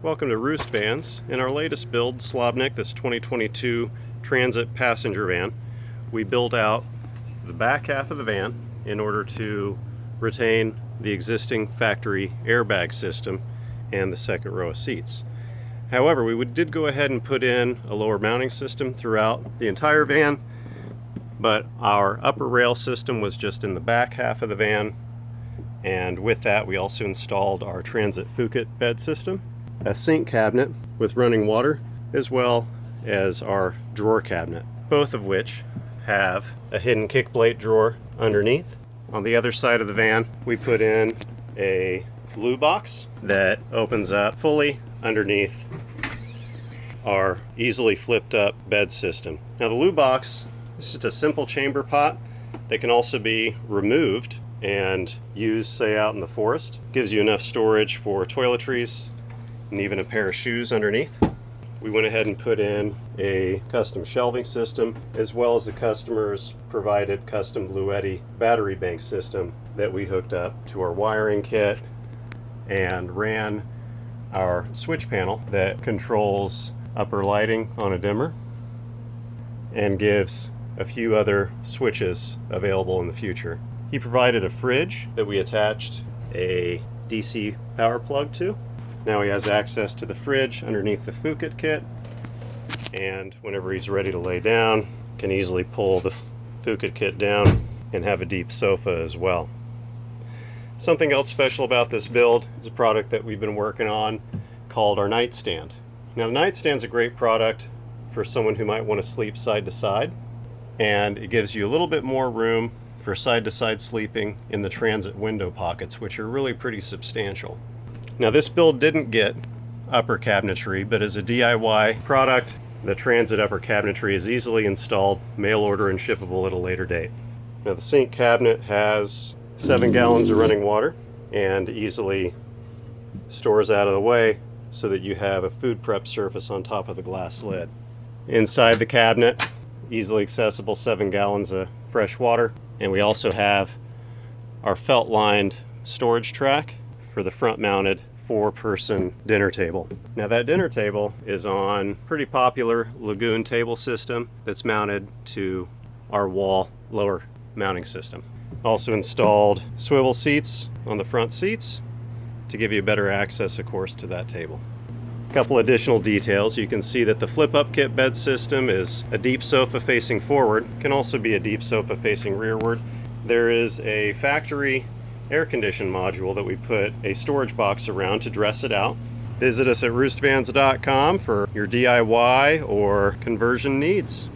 Welcome to Roost Vans. In our latest build, Slobodnik, this 2022 Transit passenger van, we built out the back half of the van in order to retain the existing factory airbag system and the second row of seats. However, we did go ahead and put in a lower mounting system throughout the entire van, but our upper rail system was just in the back half of the van, and with that we also installed our Transit Phuket bed system, a sink cabinet with running water, as well as our drawer cabinet, both of which have a hidden kick plate drawer underneath. On the other side of the van, we put in a blue box that opens up fully underneath our easily flipped up bed system. Now the loo box is just a simple chamber pot that can also be removed and used, say, out in the forest. Gives you enough storage for toiletries and even a pair of shoes underneath. We went ahead and put in a custom shelving system, as well as the customer's provided custom Bluetti battery bank system that we hooked up to our wiring kit and ran our switch panel that controls upper lighting on a dimmer and gives a few other switches available in the future. He provided a fridge that we attached a DC power plug to. Now he has access to the fridge underneath the Phuket kit, and whenever he's ready to lay down, can easily pull the Phuket kit down and have a deep sofa as well. Something else special about this build is a product that we've been working on called our nightstand. Now the nightstand's a great product for someone who might want to sleep side to side, and it gives you a little bit more room for side to side sleeping in the Transit window pockets, which are really pretty substantial. Now this build didn't get upper cabinetry, but as a DIY product, the Transit upper cabinetry is easily installed, mail order and shippable at a later date. Now the sink cabinet has 7 gallons of running water and easily stores out of the way so that you have a food prep surface on top of the glass lid. Inside the cabinet, easily accessible 7 gallons of fresh water, and we also have our felt lined storage track for the front mounted 4-person dinner table. Now that dinner table is on pretty popular Lagoon table system that's mounted to our wall lower mounting system. Also installed swivel seats on the front seats to give you better access, of course, to that table. A couple additional details. You can see that the flip-up kit bed system is a deep sofa facing forward, can also be a deep sofa facing rearward. There is a factory air condition module that we put a storage box around to dress it out. Visit us at roostvans.com for your DIY or conversion needs.